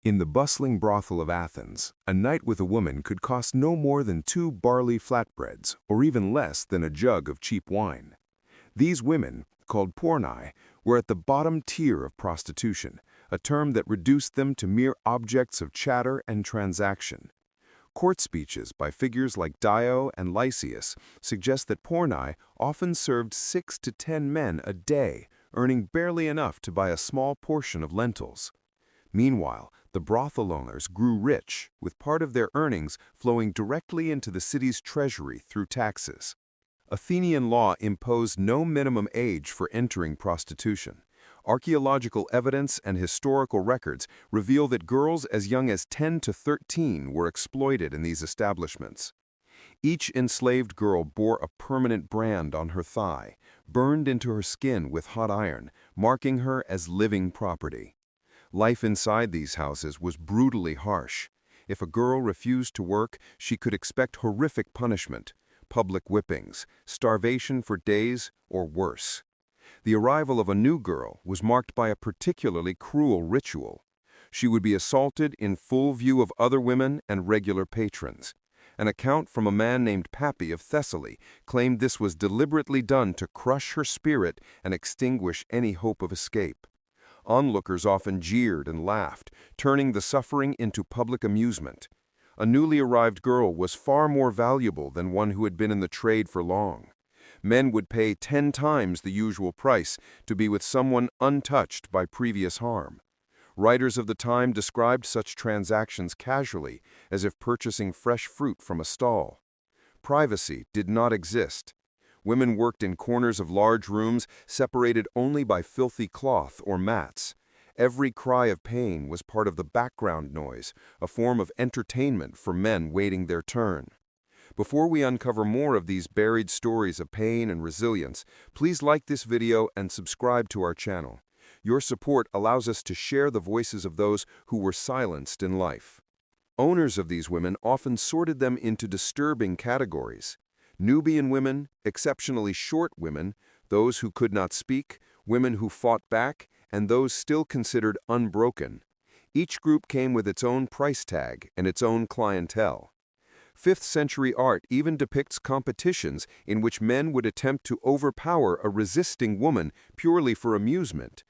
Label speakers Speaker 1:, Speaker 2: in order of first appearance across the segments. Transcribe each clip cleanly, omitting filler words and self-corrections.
Speaker 1: In the bustling brothel of Athens, a night with a woman could cost no more than 2 barley flatbreads, or even less than a jug of cheap wine. These women, called pornai, were at the bottom tier of prostitution, a term that reduced them to mere objects of chatter and transaction. Court speeches by figures like Dio and Lysias suggest that pornai often served 6 to 10 men a day, earning barely enough to buy a small portion of lentils. Meanwhile, the brothel owners grew rich, with part of their earnings flowing directly into the city's treasury through taxes. Athenian law imposed no minimum age for entering prostitution. Archaeological evidence and historical records reveal that girls as young as 10 to 13 were exploited in these establishments. Each enslaved girl bore a permanent brand on her thigh, burned into her skin with hot iron, marking her as living property. Life inside these houses was brutally harsh. If a girl refused to work, she could expect horrific punishment, public whippings, starvation for days, or worse. The arrival of a new girl was marked by a particularly cruel ritual. She would be assaulted in full view of other women and regular patrons. An account from a man named Pappy of Thessaly claimed this was deliberately done to crush her spirit and extinguish any hope of escape. Onlookers often jeered and laughed, turning the suffering into public amusement. A newly arrived girl was far more valuable than one who had been in the trade for long. Men would pay 10 times the usual price to be with someone untouched by previous harm. Writers of the time described such transactions casually, as if purchasing fresh fruit from a stall. Privacy did not exist. Women worked in corners of large rooms separated only by filthy cloth or mats. Every cry of pain was part of the background noise, a form of entertainment for men waiting their turn. Before we uncover more of these buried stories of pain and resilience, please like this video and subscribe to our channel. Your support allows us to share the voices of those who were silenced in life. Owners of these women often sorted them into disturbing categories. Nubian women, exceptionally short women, those who could not speak, women who fought back, and those still considered unbroken. Each group came with its own price tag and its own clientele. 5th-century art even depicts competitions in which men would attempt to overpower a resisting woman purely for amusement.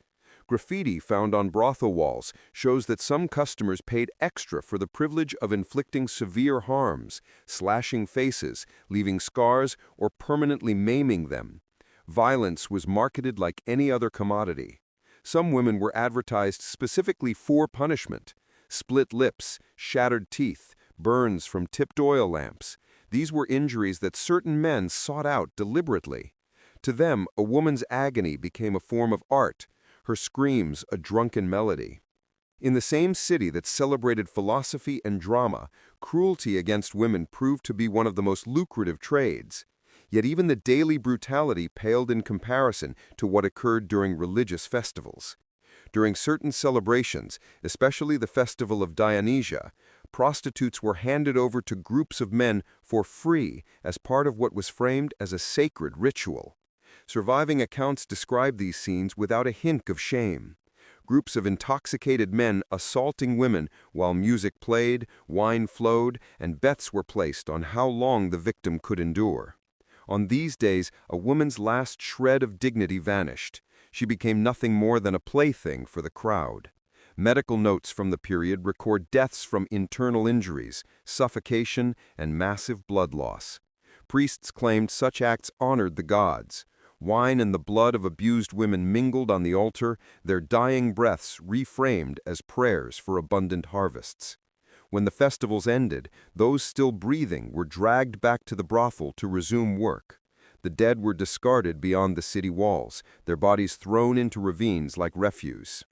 Speaker 1: Graffiti found on brothel walls shows that some customers paid extra for the privilege of inflicting severe harms, slashing faces, leaving scars, or permanently maiming them. Violence was marketed like any other commodity. Some women were advertised specifically for punishment: split lips, shattered teeth, burns from tipped oil lamps. These were injuries that certain men sought out deliberately. To them, a woman's agony became a form of art, her screams a drunken melody. In the same city that celebrated philosophy and drama, cruelty against women proved to be one of the most lucrative trades. Yet even the daily brutality paled in comparison to what occurred during religious festivals. During certain celebrations, especially the festival of Dionysia, prostitutes were handed over to groups of men for free as part of what was framed as a sacred ritual. Surviving accounts describe these scenes without a hint of shame. Groups of intoxicated men assaulting women while music played, wine flowed, and bets were placed on how long the victim could endure. On these days, a woman's last shred of dignity vanished. She became nothing more than a plaything for the crowd. Medical notes from the period record deaths from internal injuries, suffocation, and massive blood loss. Priests claimed such acts honored the gods. Wine and the blood of abused women mingled on the altar, their dying breaths reframed as prayers for abundant harvests. When the festivals ended, those still breathing were dragged back to the brothel to resume work. The dead were discarded beyond the city walls, their bodies thrown into ravines like refuse.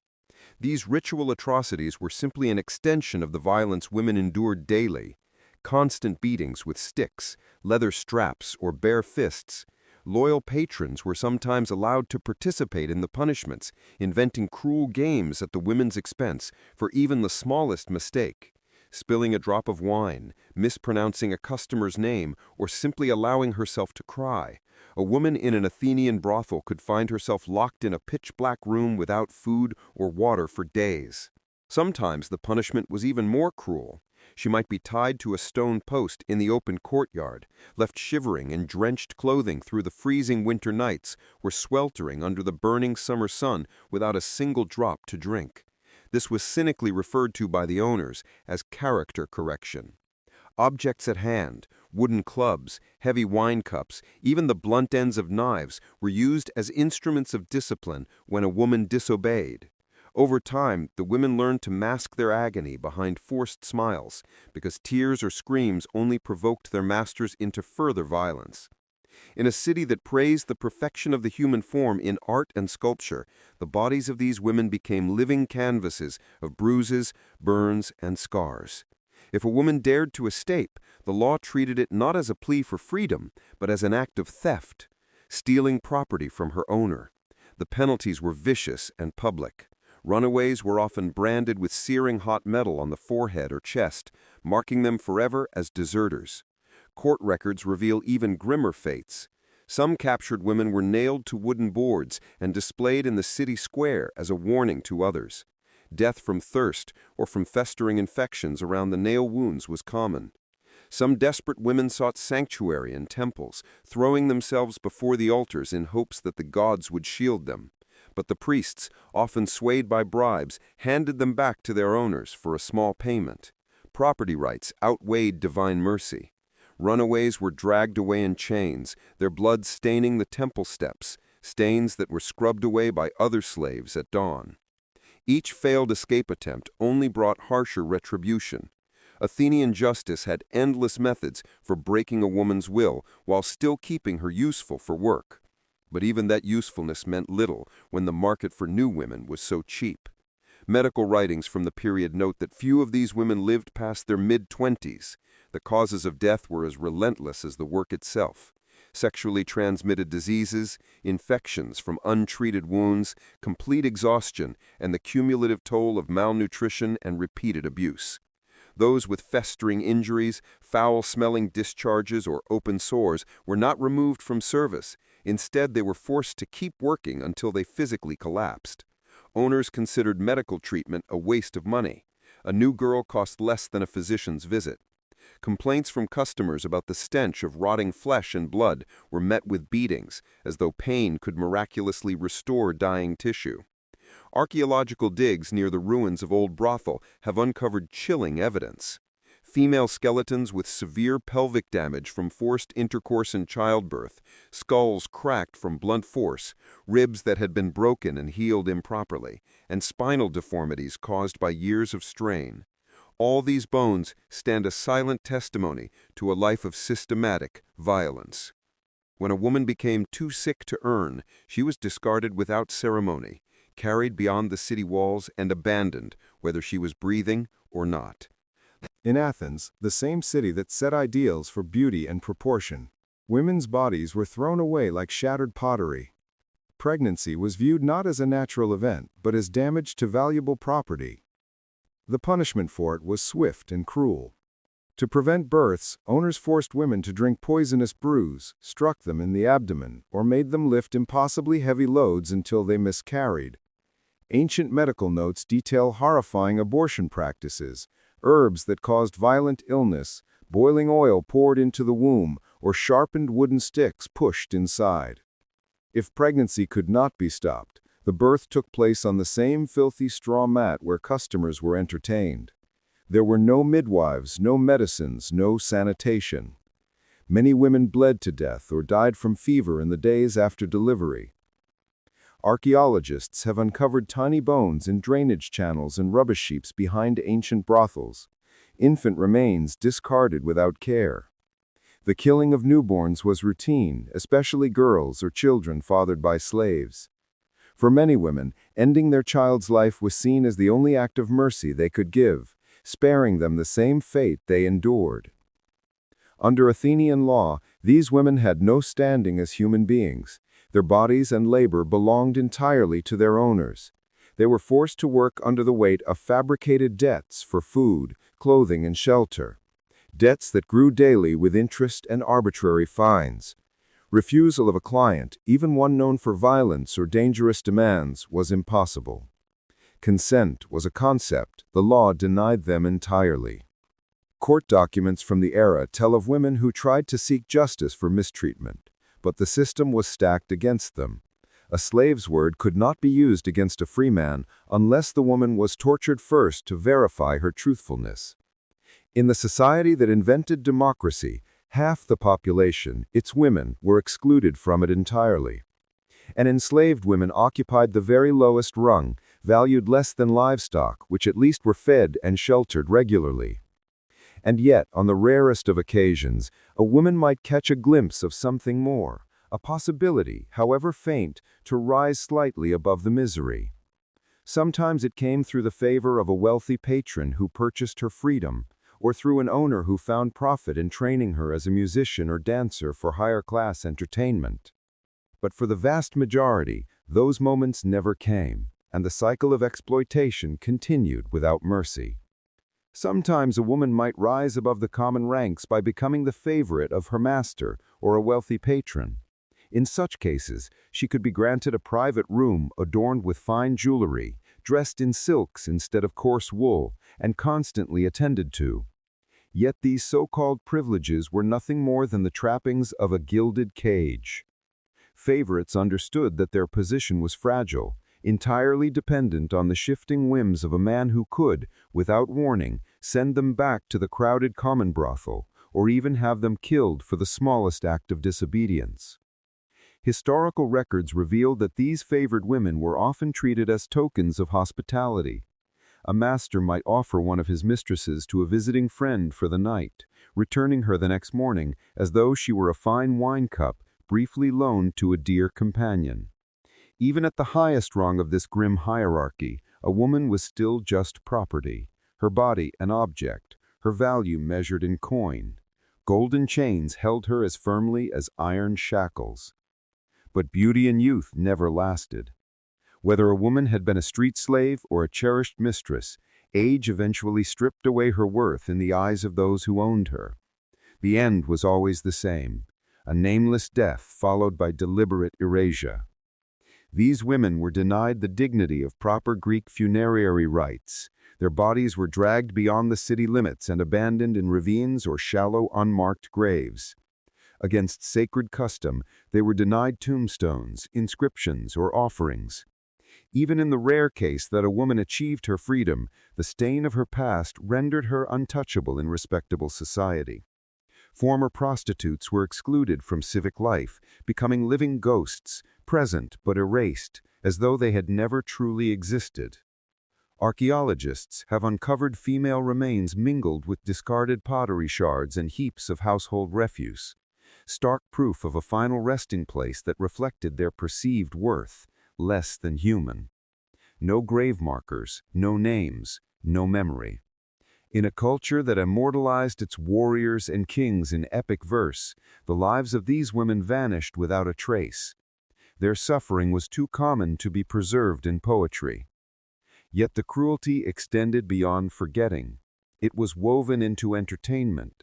Speaker 1: These ritual atrocities were simply an extension of the violence women endured daily. Constant beatings with sticks, leather straps, or bare fists. Loyal patrons were sometimes allowed to participate in the punishments, inventing cruel games at the women's expense for even the smallest mistake. Spilling a drop of wine, mispronouncing a customer's name, or simply allowing herself to cry. A woman in an Athenian brothel could find herself locked in a pitch-black room without food or water for days.
Speaker 2: Sometimes the punishment was even more cruel. She might be tied to a stone post in the open courtyard, left shivering in drenched clothing through the freezing winter nights, or sweltering under the burning summer sun without a single drop to drink. This was cynically referred to by the owners as character correction. Objects at hand, wooden clubs, heavy wine cups, even the blunt ends of knives were used as instruments of discipline when a woman disobeyed. Over time, the women learned to mask their agony behind forced smiles, because tears or screams only provoked their masters into further violence. In a city that praised the perfection of the human form in art and sculpture, the bodies of these women became living canvases of bruises, burns, and scars. If a woman dared to escape, the law treated it not as a plea for freedom, but as an act of theft, stealing property from her owner. The penalties were vicious and public. Runaways were often branded with searing hot metal on the forehead or chest, marking them forever as deserters. Court records reveal even grimmer fates. Some captured women were nailed to wooden boards and displayed in the city square as a warning to others. Death from thirst or from festering infections around the nail wounds was common. Some desperate women sought sanctuary in temples, throwing themselves before the altars in hopes that the gods would shield them. But the priests, often swayed by bribes, handed them back to their owners for a small payment. Property rights outweighed divine mercy. Runaways were dragged away in chains, their blood staining the temple steps, stains that were scrubbed away by other slaves at dawn. Each failed escape attempt only brought harsher retribution. Athenian justice had endless methods for breaking a woman's will while still keeping her useful for work. But even that usefulness meant little when the market for new women was so cheap. Medical writings from the period note that few of these women lived past their mid-20s. The causes of death were as relentless as the work itself. Sexually transmitted diseases, infections from untreated wounds, complete exhaustion, and the cumulative toll of malnutrition and repeated abuse. Those with festering injuries, foul-smelling discharges, or open sores were not removed from service. Instead, they were forced to keep working until they physically collapsed. Owners considered medical treatment a waste of money. A new girl cost less than a physician's visit. Complaints from customers about the stench of rotting flesh and blood were met with beatings, as though pain could miraculously restore dying tissue. Archaeological digs near the ruins of old brothel have uncovered chilling evidence. Female skeletons with severe pelvic damage from forced intercourse in childbirth, skulls cracked from blunt force, ribs that had been broken and healed improperly, and spinal deformities caused by years of strain. All these bones stand a silent testimony to a life of systematic violence. When a woman became too sick to earn, she was discarded without ceremony, carried beyond the city walls and abandoned, whether she was breathing or not.
Speaker 1: In Athens, the same city that set ideals for beauty and proportion, women's bodies were thrown away like shattered pottery. Pregnancy was viewed not as a natural event, but as damage to valuable property. The punishment for it was swift and cruel. To prevent births, owners forced women to drink poisonous brews, struck them in the abdomen, or made them lift impossibly heavy loads until they miscarried. Ancient medical notes detail horrifying abortion practices, herbs that caused violent illness, boiling oil poured into the womb, or sharpened wooden sticks pushed inside. If pregnancy could not be stopped, the birth took place on the same filthy straw mat where customers were entertained. There were no midwives, no medicines, no sanitation. Many women bled to death or died from fever in the days after delivery. Archaeologists have uncovered tiny bones in drainage channels and rubbish heaps behind ancient brothels, infant remains discarded without care. The killing of newborns was routine, especially girls or children fathered by slaves. For many women, ending their child's life was seen as the only act of mercy they could give, sparing them the same fate they endured. Under Athenian law, these women had no standing as human beings. Their bodies and labor belonged entirely to their owners. They were forced to work under the weight of fabricated debts for food, clothing, and shelter. Debts that grew daily with interest and arbitrary fines. Refusal of a client, even one known for violence or dangerous demands, was impossible. Consent was a concept the law denied them entirely. Court documents from the era tell of women who tried to seek justice for mistreatment, but the system was stacked against them. A slave's word could not be used against a free man unless the woman was tortured first to verify her truthfulness. In the society that invented democracy, half the population, its women, were excluded from it entirely. And enslaved women occupied the very lowest rung, valued less than livestock, which at least were fed and sheltered regularly. And yet, on the rarest of occasions, a woman might catch a glimpse of something more, a possibility, however faint, to rise slightly above the misery. Sometimes it came through the favor of a wealthy patron who purchased her freedom, or through an owner who found profit in training her as a musician or dancer for higher-class entertainment. But for the vast majority, those moments never came, and the cycle of exploitation continued without mercy. Sometimes a woman might rise above the common ranks by becoming the favorite of her master or a wealthy patron. In such cases, she could be granted a private room adorned with fine jewelry, dressed in silks instead of coarse wool, and constantly attended to. Yet these so-called privileges were nothing more than the trappings of a gilded cage. Favorites understood that their position was fragile, entirely dependent on the shifting whims of a man who could, without warning, send them back to the crowded common brothel, or even have them killed for the smallest act of disobedience. Historical records reveal that these favored women were often treated as tokens of hospitality. A master might offer one of his mistresses to a visiting friend for the night, returning her the next morning as though she were a fine wine cup briefly loaned to a dear companion. Even at the highest rung of this grim hierarchy, a woman was still just property, her body an object, her value measured in coin. Golden chains held her as firmly as iron shackles. But beauty and youth never lasted. Whether a woman had been a street slave or a cherished mistress, age eventually stripped away her worth in the eyes of those who owned her. The end was always the same, a nameless death followed by deliberate erasure. These women were denied the dignity of proper Greek funerary rites. Their bodies were dragged beyond the city limits and abandoned in ravines or shallow, unmarked graves. Against sacred custom, they were denied tombstones, inscriptions, or offerings. Even in the rare case that a woman achieved her freedom, the stain of her past rendered her untouchable in respectable society. Former prostitutes were excluded from civic life, becoming living ghosts, present but erased, as though they had never truly existed. Archaeologists have uncovered female remains mingled with discarded pottery shards and heaps of household refuse, stark proof of a final resting place that reflected their perceived worth, less than human. No grave markers, no names, no memory. In a culture that immortalized its warriors and kings in epic verse, the lives of these women vanished without a trace. Their suffering was too common to be preserved in poetry. Yet the cruelty extended beyond forgetting. It was woven into entertainment.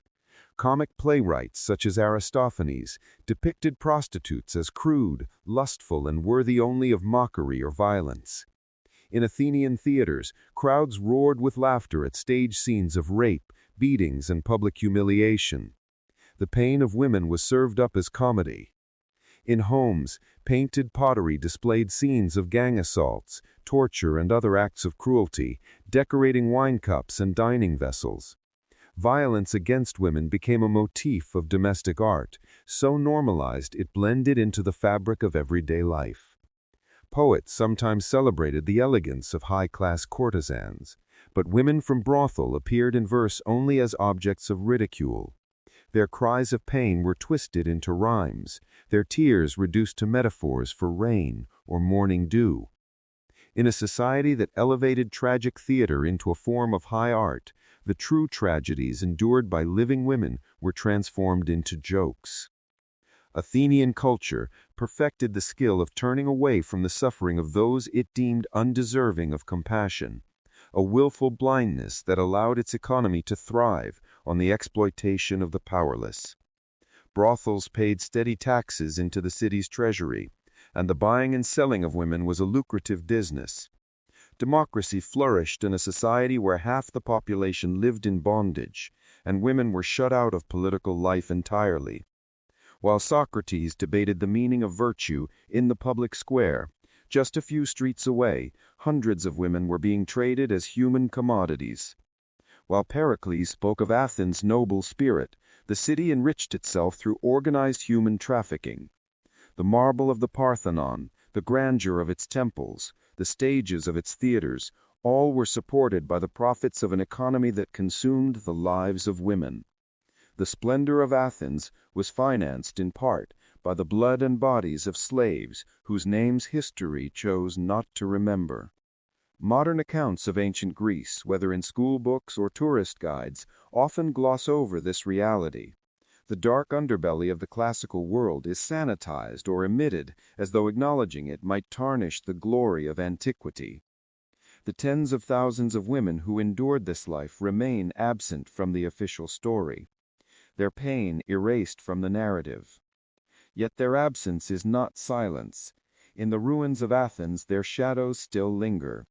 Speaker 1: Comic playwrights such as Aristophanes depicted prostitutes as crude, lustful, and worthy only of mockery or violence. In Athenian theaters, crowds roared with laughter at stage scenes of rape, beatings, and public humiliation. The pain of women was served up as comedy. In homes, painted pottery displayed scenes of gang assaults, torture, and other acts of cruelty, decorating wine cups and dining vessels. Violence against women became a motif of domestic art, so normalized it blended into the fabric of everyday life. Poets sometimes celebrated the elegance of high-class courtesans, but women from brothel appeared in verse only as objects of ridicule. Their cries of pain were twisted into rhymes, their tears reduced to metaphors for rain or morning dew. In a society that elevated tragic theater into a form of high art, the true tragedies endured by living women were transformed into jokes. Athenian culture perfected the skill of turning away from the suffering of those it deemed undeserving of compassion, a willful blindness that allowed its economy to thrive on the exploitation of the powerless. Brothels paid steady taxes into the city's treasury, and the buying and selling of women was a lucrative business.
Speaker 2: Democracy flourished in a society where half the population lived in bondage, and women were shut out of political life entirely. While Socrates debated the meaning of virtue in the public square, just a few streets away, hundreds of women were being traded as human commodities. While Pericles spoke of Athens' noble spirit, the city enriched itself through organized human trafficking. The marble of the Parthenon, the grandeur of its temples, the stages of its theaters, all were supported by the profits of an economy that consumed the lives of women. The splendor of Athens was financed in part by the blood and bodies of slaves whose names history chose not to remember. Modern accounts of ancient Greece, whether in school books or tourist guides, often gloss over this reality. The dark underbelly of the classical world is sanitized or omitted as though acknowledging it might tarnish the glory of antiquity. The tens of thousands of women who endured this life remain absent from the official story, their pain erased from the narrative. Yet their absence is not silence. In the ruins of Athens their shadows still linger.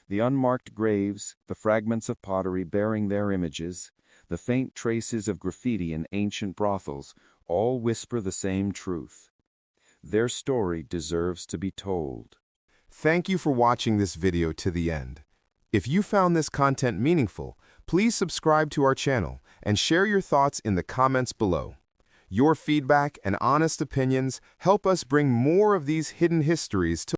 Speaker 2: The unmarked graves, the fragments of pottery bearing their images, the faint traces of graffiti in ancient brothels, all whisper the same truth. Their story deserves to be told.
Speaker 1: Thank you for watching this video to the end. If you found this content meaningful, please subscribe to our channel and share your thoughts in the comments below. Your feedback and honest opinions help us bring more of these hidden histories to